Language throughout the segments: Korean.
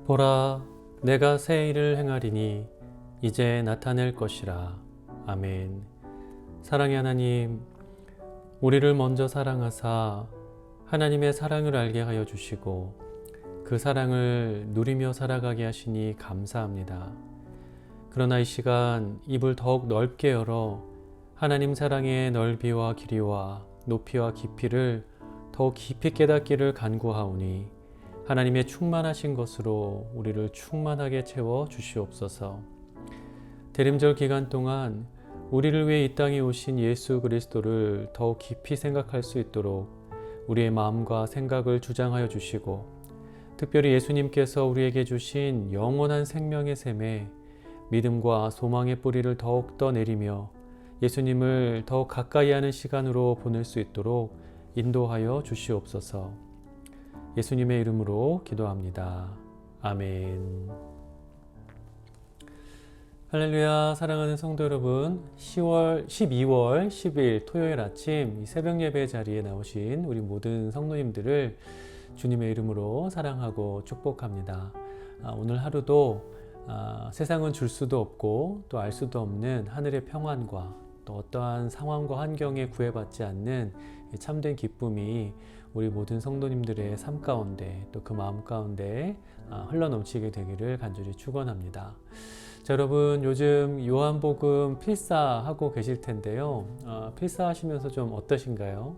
보라, 내가 새 일을 행하리니 이제 나타낼 것이라. 아멘. 사랑의 하나님, 우리를 먼저 사랑하사 하나님의 사랑을 알게 하여 주시고 그 사랑을 누리며 살아가게 하시니 감사합니다. 그러나 이 시간 입을 더욱 넓게 열어 하나님 사랑의 넓이와 길이와 높이와 깊이를 더욱 깊이 깨닫기를 간구하오니 하나님의 충만하신 것으로 우리를 충만하게 채워 주시옵소서. 대림절 기간 동안 우리를 위해 이 땅에 오신 예수 그리스도를 더욱 깊이 생각할 수 있도록 우리의 마음과 생각을 주장하여 주시고, 특별히 예수님께서 우리에게 주신 영원한 생명의 샘에 믿음과 소망의 뿌리를 더욱더 내리며 예수님을 더욱 가까이 하는 시간으로 보낼 수 있도록 인도하여 주시옵소서. 예수님의 이름으로 기도합니다. 아멘. 할렐루야. 사랑하는 성도 여러분, 12월 10일 토요일 아침 이 새벽 예배 자리에 나오신 우리 모든 성도님들을 주님의 이름으로 사랑하고 축복합니다. 오늘 하루도 세상은 줄 수도 없고 또 알 수도 없는 하늘의 평안과 또 어떠한 상황과 환경에 구애받지 않는 참된 기쁨이 우리 모든 성도님들의 삶 가운데 또 그 마음 가운데 흘러넘치게 되기를 간절히 축원합니다. 자, 여러분, 요즘 요한복음 필사하고 계실 텐데요. 필사하시면서 좀 어떠신가요?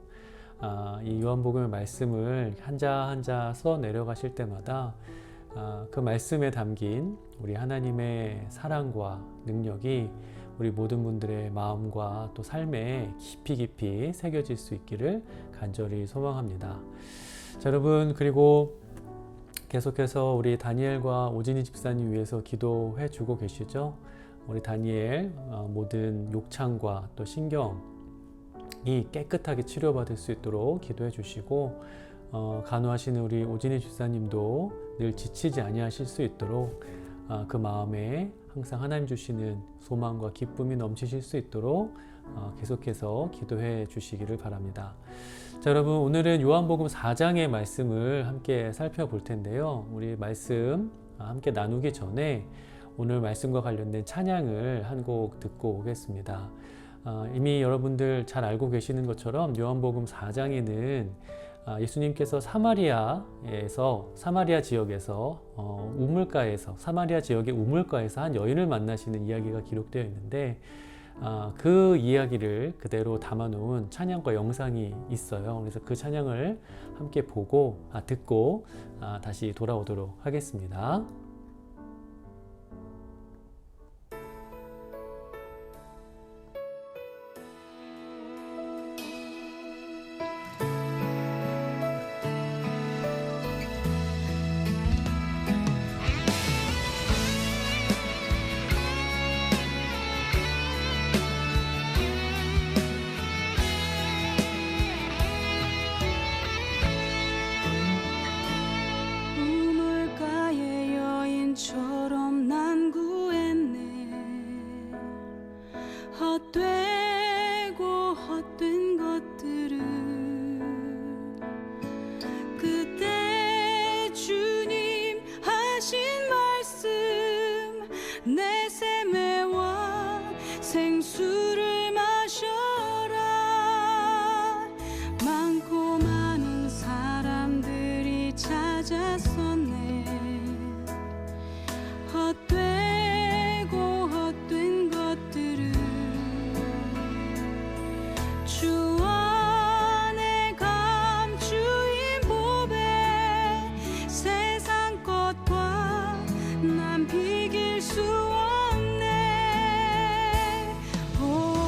이 요한복음의 말씀을 한자 한자 써 내려가실 때마다 그 말씀에 담긴 우리 하나님의 사랑과 능력이 우리 모든 분들의 마음과 또 삶에 깊이 새겨질 수 있기를 간절히 소망합니다. 자, 여러분, 그리고 계속해서 우리 다니엘과 오진희 집사님 위해서 기도해 주고 계시죠? 우리 다니엘 모든 욕창과 또 신경이 깨끗하게 치료받을 수 있도록 기도해 주시고, 간호하시는 우리 오진희 집사님도 늘 지치지 아니하실 수 있도록 그 마음에 항상 하나님 주시는 소망과 기쁨이 넘치실 수 있도록 계속해서 기도해 주시기를 바랍니다. 자, 여러분, 오늘은 요한복음 4장의 말씀을 함께 살펴볼 텐데요. 우리 말씀 함께 나누기 전에 오늘 말씀과 관련된 찬양을 한 곡 듣고 오겠습니다. 이미 여러분들 잘 알고 계시는 것처럼 요한복음 4장에는 예수님께서 사마리아 지역에서 사마리아 지역의 우물가에서 한 여인을 만나시는 이야기가 기록되어 있는데, 그 이야기를 그대로 담아놓은 찬양과 영상이 있어요. 그래서 그 찬양을 함께 듣고 다시 돌아오도록 하겠습니다. 생수를 마셔라. 많고 많은 사람들이 찾았었네. 헛되고 헛된 것들을 주 안에 감추인 보배, 세상 것과 난 비길 수 없네. 오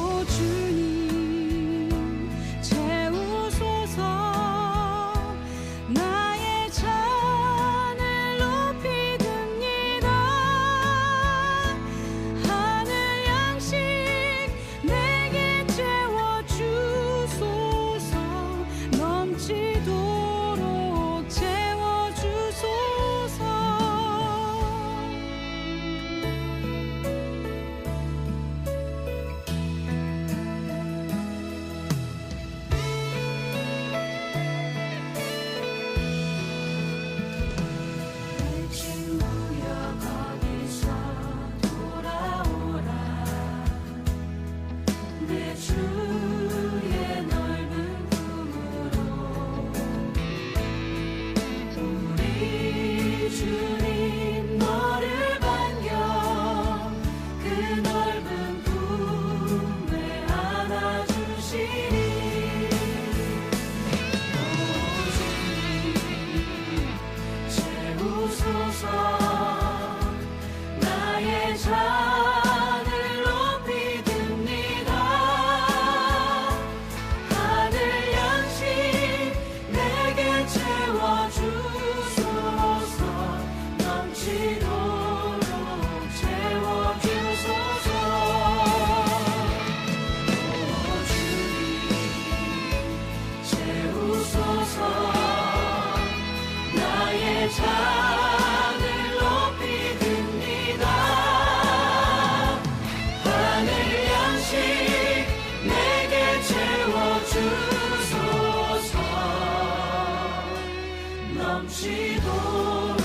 넘치도록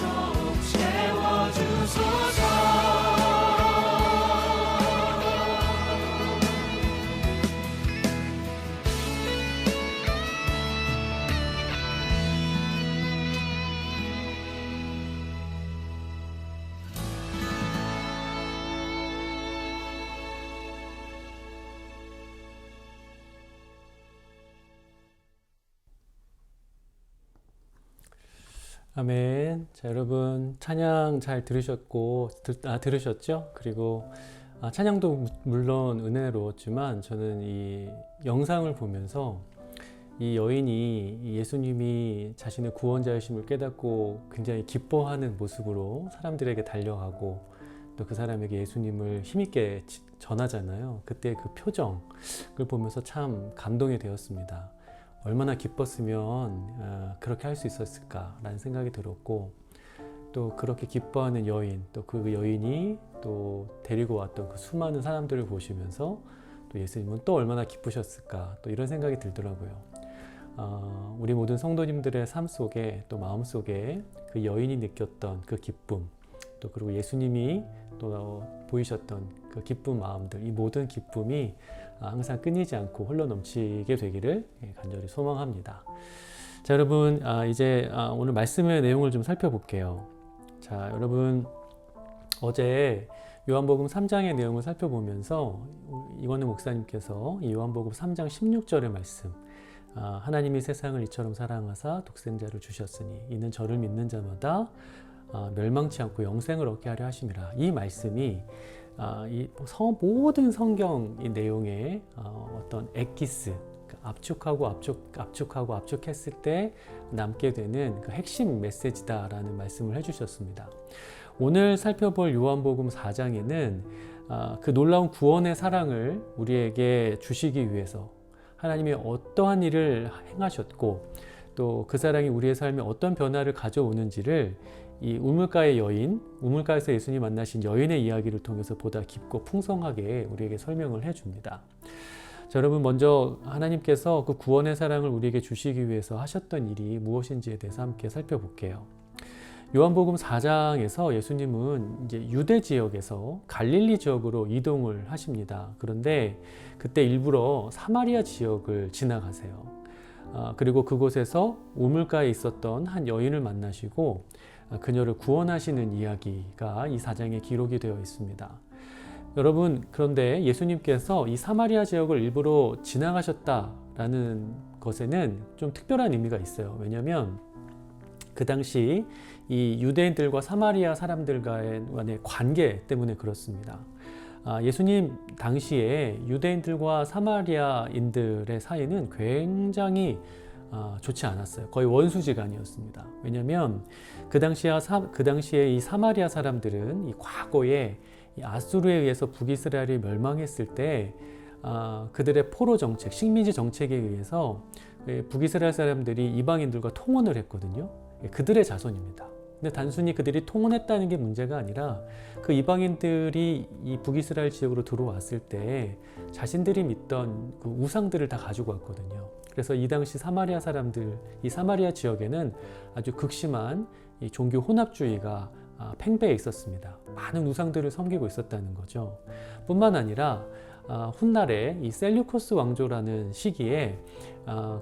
채워주소서. 아멘. 자, 여러분 찬양 잘 들으셨죠? 그리고 찬양도 물론 은혜로웠지만 저는 이 영상을 보면서 이 여인이 예수님이 자신의 구원자이심을 깨닫고 굉장히 기뻐하는 모습으로 사람들에게 달려가고 또 그 사람에게 예수님을 힘있게 전하잖아요. 그때 그 표정을 보면서 참 감동이 되었습니다. 얼마나 기뻤으면 그렇게 할 수 있었을까라는 생각이 들었고, 또 그렇게 기뻐하는 여인, 또 그 여인이 또 데리고 왔던 그 수많은 사람들을 보시면서 또 예수님은 또 얼마나 기쁘셨을까, 또 이런 생각이 들더라고요. 우리 모든 성도님들의 삶 속에 또 마음 속에 그 여인이 느꼈던 그 기쁨, 또 그리고 예수님이 또 보이셨던 그 기쁜 마음들, 이 모든 기쁨이 항상 끊이지 않고 흘러 넘치게 되기를 간절히 소망합니다. 자, 여러분 이제 오늘 말씀의 내용을 좀 살펴볼게요. 자, 여러분 어제 요한복음 3장의 내용을 살펴보면서 이건우 목사님께서 이 요한복음 3장 16절의 말씀, 하나님이 세상을 이처럼 사랑하사 독생자를 주셨으니 이는 저를 믿는 자마다 멸망치 않고 영생을 얻게 하려 하심이라. 이 말씀이 모든 성경 이 내용의 어떤 엑기스, 압축했을 때 남게 되는 그 핵심 메시지다라는 말씀을 해주셨습니다. 오늘 살펴볼 요한복음 4장에는 그 놀라운 구원의 사랑을 우리에게 주시기 위해서 하나님이 어떠한 일을 행하셨고 또 그 사랑이 우리의 삶에 어떤 변화를 가져오는지를 이 우물가의 여인, 우물가에서 예수님 만나신 여인의 이야기를 통해서 보다 깊고 풍성하게 우리에게 설명을 해줍니다. 자, 여러분 먼저 하나님께서 그 구원의 사랑을 우리에게 주시기 위해서 하셨던 일이 무엇인지에 대해서 함께 살펴볼게요. 요한복음 4장에서 예수님은 이제 유대 지역에서 갈릴리 지역으로 이동을 하십니다. 그런데 그때 일부러 사마리아 지역을 지나가세요. 그리고 그곳에서 우물가에 있었던 한 여인을 만나시고 그녀를 구원하시는 이야기가 이 4장에 기록이 되어 있습니다. 여러분, 그런데 예수님께서 이 사마리아 지역을 일부러 지나가셨다라는 것에는 좀 특별한 의미가 있어요. 왜냐하면 그 당시 이 유대인들과 사마리아 사람들 간의 관계 때문에 그렇습니다. 예수님 당시에 유대인들과 사마리아인들의 사이는 굉장히 좋지 않았어요. 거의 원수지간이었습니다. 왜냐하면 그 당시에 이 사마리아 사람들은 이 과거에 이 아수르에 의해서 북이스라엘이 멸망했을 때 그들의 포로 정책, 식민지 정책에 의해서 북이스라엘 사람들이 이방인들과 통혼을 했거든요. 그들의 자손입니다. 근데 단순히 그들이 통혼했다는 게 문제가 아니라 그 이방인들이 이 북이스라엘 지역으로 들어왔을 때 자신들이 믿던 그 우상들을 다 가지고 왔거든요. 그래서 이 당시 사마리아 사람들, 이 사마리아 지역에는 아주 극심한 이 종교 혼합주의가 팽배해 있었습니다. 많은 우상들을 섬기고 있었다는 거죠. 뿐만 아니라 훗날에 이 셀류코스 왕조라는 시기에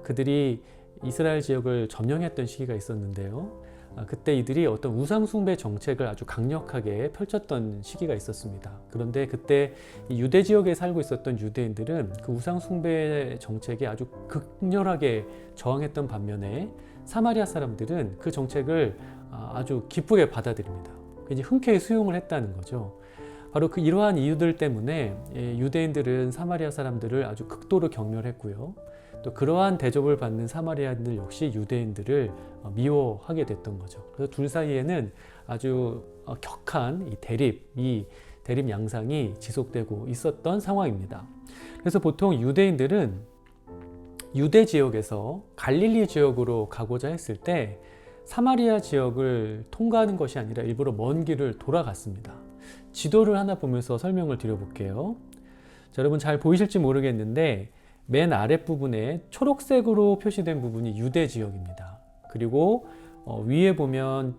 그들이 이스라엘 지역을 점령했던 시기가 있었는데요. 그때 이들이 어떤 우상숭배 정책을 아주 강력하게 펼쳤던 시기가 있었습니다. 그런데 그때 이 유대 지역에 살고 있었던 유대인들은 그 우상숭배 정책에 아주 극렬하게 저항했던 반면에 사마리아 사람들은 그 정책을 아주 기쁘게 받아들입니다. 이제 흔쾌히 수용을 했다는 거죠. 바로 그 이러한 이유들 때문에 유대인들은 사마리아 사람들을 아주 극도로 경멸했고요. 또 그러한 대접을 받는 사마리아인들 역시 유대인들을 미워하게 됐던 거죠. 그래서 둘 사이에는 아주 격한 이 대립 양상이 지속되고 있었던 상황입니다. 그래서 보통 유대인들은 유대 지역에서 갈릴리 지역으로 가고자 했을 때 사마리아 지역을 통과하는 것이 아니라 일부러 먼 길을 돌아갔습니다. 지도를 하나 보면서 설명을 드려볼게요. 자, 여러분 잘 보이실지 모르겠는데 맨 아랫부분에 초록색으로 표시된 부분이 유대 지역입니다. 그리고 위에 보면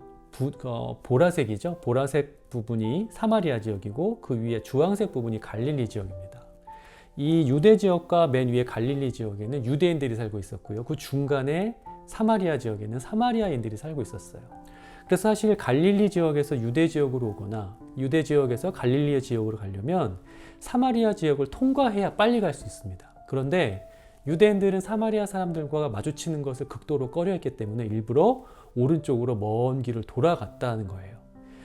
보라색이죠. 보라색 부분이 사마리아 지역이고 그 위에 주황색 부분이 갈릴리 지역입니다. 이 유대 지역과 맨 위에 갈릴리 지역에는 유대인들이 살고 있었고요. 그 중간에 사마리아 지역에는 사마리아인들이 살고 있었어요. 그래서 사실 갈릴리 지역에서 유대 지역으로 오거나 유대 지역에서 갈릴리 지역으로 가려면 사마리아 지역을 통과해야 빨리 갈 수 있습니다. 그런데 유대인들은 사마리아 사람들과 마주치는 것을 극도로 꺼려했기 때문에 일부러 오른쪽으로 먼 길을 돌아갔다는 거예요.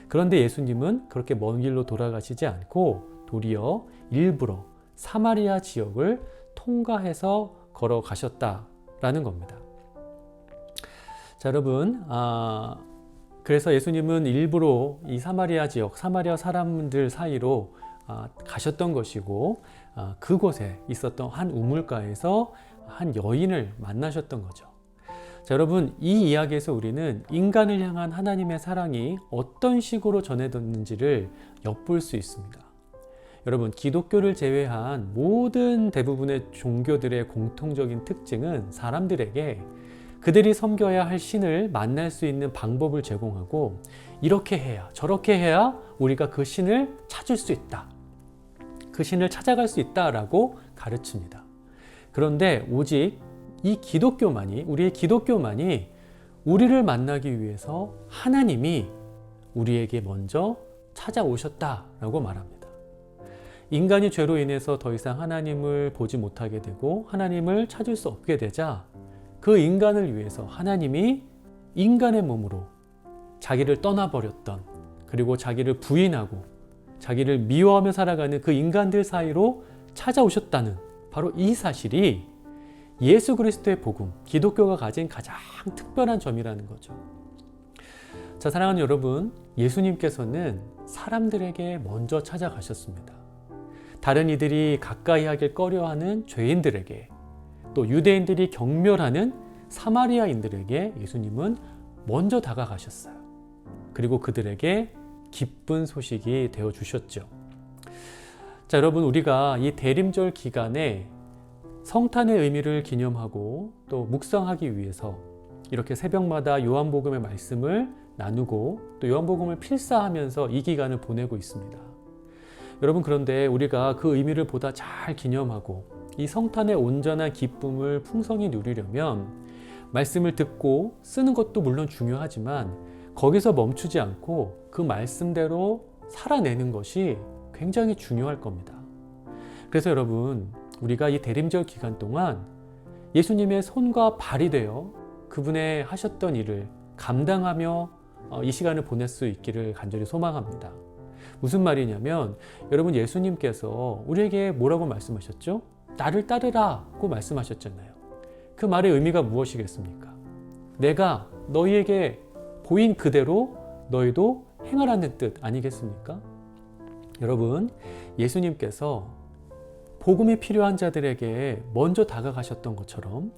그런데 예수님은 그렇게 먼 길로 돌아가시지 않고 도리어 일부러 사마리아 지역을 통과해서 걸어가셨다라는 겁니다. 자, 여러분, 그래서 예수님은 일부러 이 사마리아 지역, 사마리아 사람들 사이로 가셨던 것이고, 그곳에 있었던 한 우물가에서 한 여인을 만나셨던 거죠. 자, 여러분, 이 이야기에서 우리는 인간을 향한 하나님의 사랑이 어떤 식으로 전해졌는지를 엿볼 수 있습니다. 여러분, 기독교를 제외한 모든 대부분의 종교들의 공통적인 특징은 사람들에게 그들이 섬겨야 할 신을 만날 수 있는 방법을 제공하고 이렇게 해야 저렇게 해야 우리가 그 신을 찾을 수 있다. 그 신을 찾아갈 수 있다라고 가르칩니다. 그런데 오직 이 기독교만이 우리의 기독교만이 우리를 만나기 위해서 하나님이 우리에게 먼저 찾아오셨다라고 말합니다. 인간이 죄로 인해서 더 이상 하나님을 보지 못하게 되고 하나님을 찾을 수 없게 되자 그 인간을 위해서 하나님이 인간의 몸으로 자기를 떠나버렸던 그리고 자기를 부인하고 자기를 미워하며 살아가는 그 인간들 사이로 찾아오셨다는 바로 이 사실이 예수 그리스도의 복음, 기독교가 가진 가장 특별한 점이라는 거죠. 자, 사랑하는 여러분, 예수님께서는 사람들에게 먼저 찾아가셨습니다. 다른 이들이 가까이 하길 꺼려하는 죄인들에게 또 유대인들이 경멸하는 사마리아인들에게 예수님은 먼저 다가가셨어요. 그리고 그들에게 기쁜 소식이 되어 주셨죠. 자, 여러분, 우리가 이 대림절 기간에 성탄의 의미를 기념하고 또 묵상하기 위해서 이렇게 새벽마다 요한복음의 말씀을 나누고 또 요한복음을 필사하면서 이 기간을 보내고 있습니다. 여러분, 그런데 우리가 그 의미를 보다 잘 기념하고 이 성탄의 온전한 기쁨을 풍성히 누리려면 말씀을 듣고 쓰는 것도 물론 중요하지만 거기서 멈추지 않고 그 말씀대로 살아내는 것이 굉장히 중요할 겁니다. 그래서 여러분, 우리가 이 대림절 기간 동안 예수님의 손과 발이 되어 그분의 하셨던 일을 감당하며 이 시간을 보낼 수 있기를 간절히 소망합니다. 무슨 말이냐면 여러분, 예수님께서 우리에게 뭐라고 말씀하셨죠? 나를 따르라고 말씀하셨잖아요. 그 말의 의미가 무엇이겠습니까? 내가 너희에게 보인 그대로 너희도 행하라는 뜻 아니겠습니까? 여러분, 예수님께서 복음이 필요한 자들에게 먼저 다가가셨던 것처럼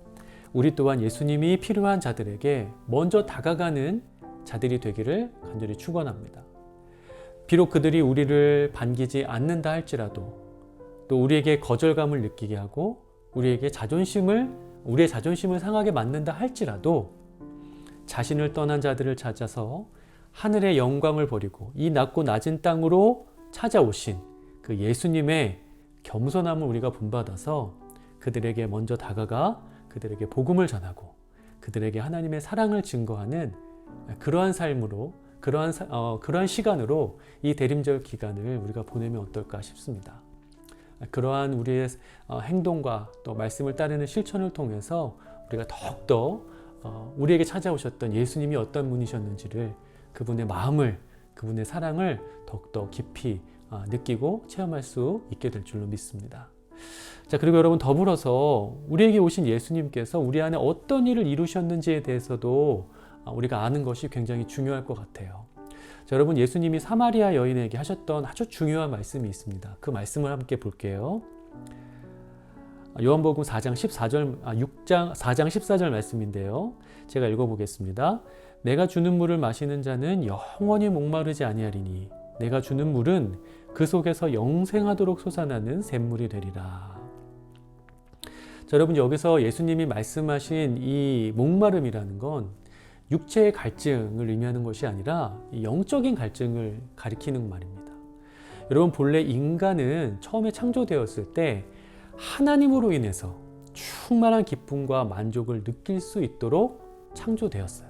우리 또한 예수님이 필요한 자들에게 먼저 다가가는 자들이 되기를 간절히 축원합니다. 비록 그들이 우리를 반기지 않는다 할지라도 또 우리에게 거절감을 느끼게 하고 우리의 자존심을 상하게 만든다 할지라도 자신을 떠난 자들을 찾아서 하늘의 영광을 버리고 이 낮고 낮은 땅으로 찾아오신 그 예수님의 겸손함을 우리가 본받아서 그들에게 먼저 다가가 그들에게 복음을 전하고 그들에게 하나님의 사랑을 증거하는 그러한 삶으로 그러한 시간으로 이 대림절 기간을 우리가 보내면 어떨까 싶습니다. 그러한 우리의 행동과 또 말씀을 따르는 실천을 통해서 우리가 더욱더 우리에게 찾아오셨던 예수님이 어떤 분이셨는지를 그분의 마음을 그분의 사랑을 더욱더 깊이 느끼고 체험할 수 있게 될 줄로 믿습니다. 자, 그리고 여러분, 더불어서 우리에게 오신 예수님께서 우리 안에 어떤 일을 이루셨는지에 대해서도 우리가 아는 것이 굉장히 중요할 것 같아요. 자, 여러분, 예수님이 사마리아 여인에게 하셨던 아주 중요한 말씀이 있습니다. 그 말씀을 함께 볼게요. 요한복음 4장 14절 말씀인데요. 제가 읽어보겠습니다. 내가 주는 물을 마시는 자는 영원히 목마르지 아니하리니 내가 주는 물은 그 속에서 영생하도록 솟아나는 샘물이 되리라. 자, 여러분, 여기서 예수님이 말씀하신 이 목마름이라는 건 육체의 갈증을 의미하는 것이 아니라 영적인 갈증을 가리키는 말입니다. 여러분, 본래 인간은 처음에 창조되었을 때 하나님으로 인해서 충만한 기쁨과 만족을 느낄 수 있도록 창조되었어요.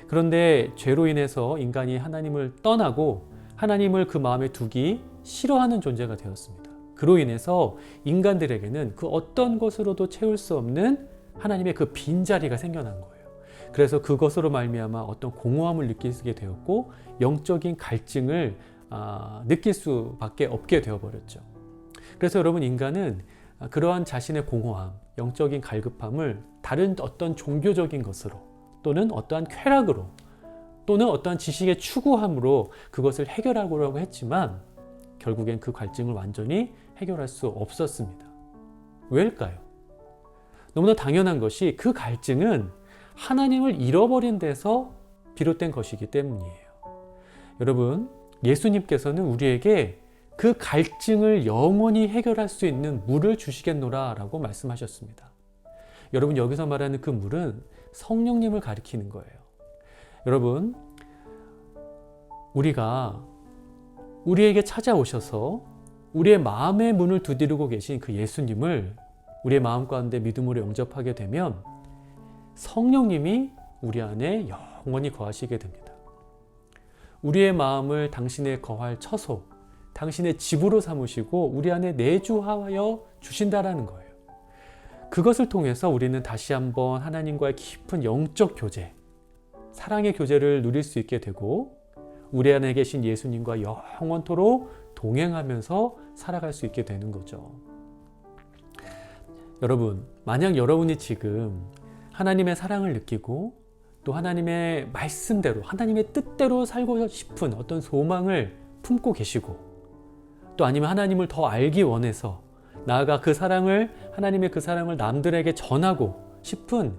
그런데 죄로 인해서 인간이 하나님을 떠나고 하나님을 그 마음에 두기 싫어하는 존재가 되었습니다. 그로 인해서 인간들에게는 그 어떤 것으로도 채울 수 없는 하나님의 그 빈자리가 생겨난 거예요. 그래서 그것으로 말미암아 어떤 공허함을 느끼게 되었고 영적인 갈증을 느낄 수밖에 없게 되어버렸죠. 그래서 여러분, 인간은 그러한 자신의 공허함, 영적인 갈급함을 다른 어떤 종교적인 것으로 또는 어떠한 쾌락으로 또는 어떠한 지식의 추구함으로 그것을 해결하려고 했지만 결국엔 그 갈증을 완전히 해결할 수 없었습니다. 왜일까요? 너무나 당연한 것이 그 갈증은 하나님을 잃어버린 데서 비롯된 것이기 때문이에요. 여러분, 예수님께서는 우리에게 그 갈증을 영원히 해결할 수 있는 물을 주시겠노라 라고 말씀하셨습니다. 여러분, 여기서 말하는 그 물은 성령님을 가리키는 거예요. 여러분, 우리에게 찾아오셔서 우리의 마음의 문을 두드리고 계신 그 예수님을 우리의 마음 가운데 믿음으로 영접하게 되면 성령님이 우리 안에 영원히 거하시게 됩니다. 우리의 마음을 당신의 거할 처소, 당신의 집으로 삼으시고 우리 안에 내주하여 주신다라는 거예요. 그것을 통해서 우리는 다시 한번 하나님과의 깊은 영적 교제, 사랑의 교제를 누릴 수 있게 되고 우리 안에 계신 예수님과 영원토록 동행하면서 살아갈 수 있게 되는 거죠. 여러분, 만약 여러분이 지금 하나님의 사랑을 느끼고 또 하나님의 말씀대로, 하나님의 뜻대로 살고 싶은 어떤 소망을 품고 계시고 또 아니면 하나님을 더 알기 원해서 나아가 하나님의 그 사랑을 남들에게 전하고 싶은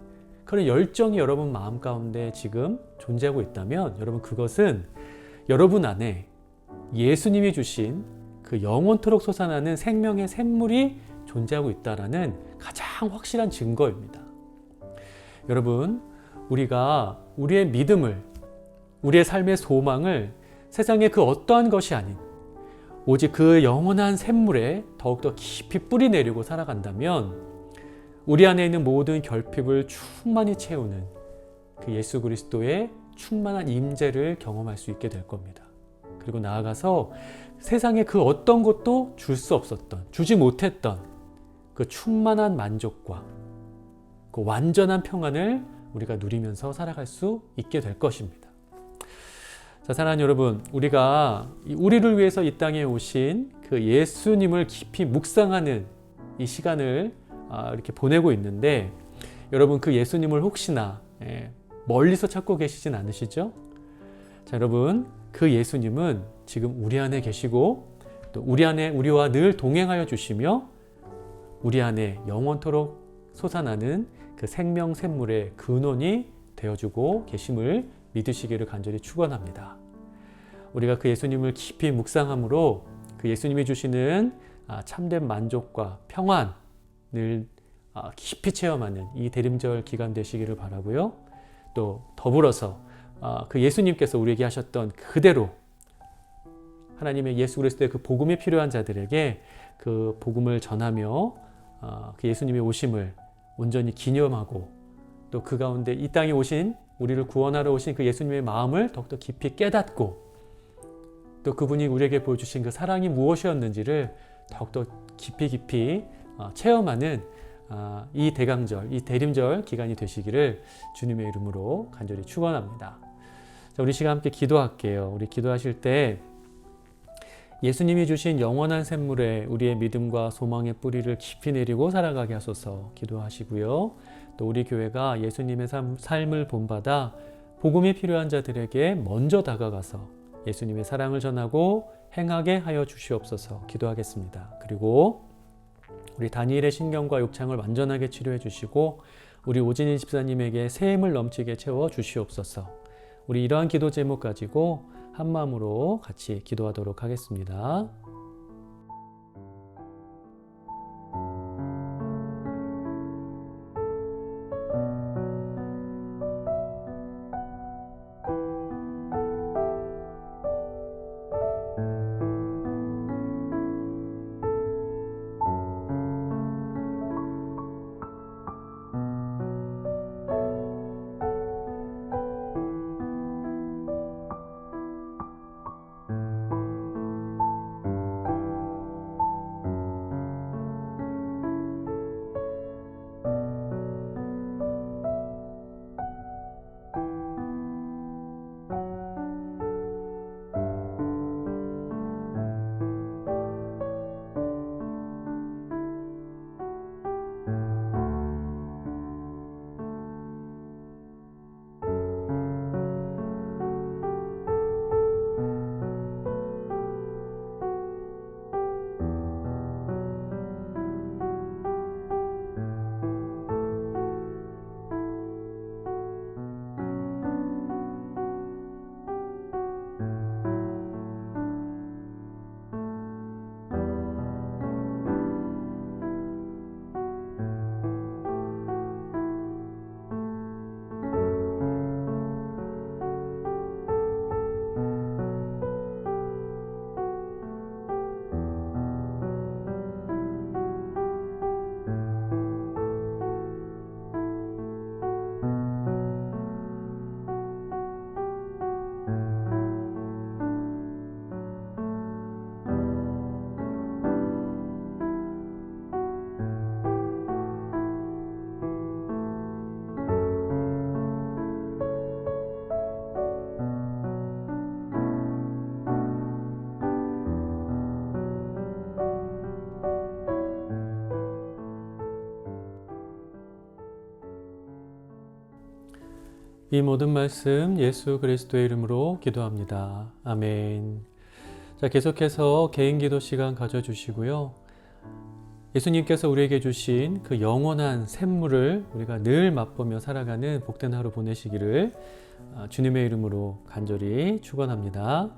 그런 열정이 여러분 마음 가운데 지금 존재하고 있다면 여러분, 그것은 여러분 안에 예수님이 주신 그 영원토록 솟아나는 생명의 샘물이 존재하고 있다는 가장 확실한 증거입니다. 여러분, 우리가 우리의 믿음을, 우리의 삶의 소망을 세상의 그 어떠한 것이 아닌 오직 그 영원한 샘물에 더욱더 깊이 뿌리 내리고 살아간다면 우리 안에 있는 모든 결핍을 충만히 채우는 그 예수 그리스도의 충만한 임재를 경험할 수 있게 될 겁니다. 그리고 나아가서 세상의 그 어떤 것도 줄 수 없었던, 주지 못했던 그 충만한 만족과 그 완전한 평안을 우리가 누리면서 살아갈 수 있게 될 것입니다. 자, 사랑하는 여러분, 우리를 위해서 이 땅에 오신 그 예수님을 깊이 묵상하는 이 시간을 이렇게 보내고 있는데 여러분, 그 예수님을 혹시나 멀리서 찾고 계시진 않으시죠? 자, 여러분, 그 예수님은 지금 우리 안에 계시고 또 우리와 늘 동행하여 주시며 우리 안에 영원토록 솟아나는 그 생명 샘물의 근원이 되어주고 계심을 믿으시기를 간절히 축원합니다. 우리가 그 예수님을 깊이 묵상함으로 그 예수님이 주시는 참된 만족과 평안을 깊이 체험하는 이 대림절 기간 되시기를 바라고요. 또 더불어서 그 예수님께서 우리에게 하셨던 그대로 하나님의 예수 그리스도의 그 복음이 필요한 자들에게 그 복음을 전하며 그 예수님의 오심을 온전히 기념하고 또 그 가운데 이 땅에 오신 우리를 구원하러 오신 그 예수님의 마음을 더욱더 깊이 깨닫고 또 그분이 우리에게 보여주신 그 사랑이 무엇이었는지를 더욱더 깊이 체험하는 이 대강절, 이 대림절 기간이 되시기를 주님의 이름으로 간절히 축원합니다. 자, 우리 시간 함께 기도할게요. 우리 기도하실 때 예수님이 주신 영원한 샘물에 우리의 믿음과 소망의 뿌리를 깊이 내리고 살아가게 하소서 기도하시고요. 또 우리 교회가 예수님의 삶을 본받아 복음이 필요한 자들에게 먼저 다가가서 예수님의 사랑을 전하고 행하게 하여 주시옵소서 기도하겠습니다. 그리고 우리 다니엘의 신경과 욕창을 완전하게 치료해 주시고 우리 오진희 집사님에게 새 힘을 넘치게 채워 주시옵소서. 우리 이러한 기도 제목 가지고 한 마음으로 같이 기도하도록 하겠습니다. 이 모든 말씀 예수 그리스도의 이름으로 기도합니다. 아멘. 자, 계속해서 개인 기도 시간 가져주시고요. 예수님께서 우리에게 주신 그 영원한 샘물을 우리가 늘 맛보며 살아가는 복된 하루 보내시기를 주님의 이름으로 간절히 축원합니다.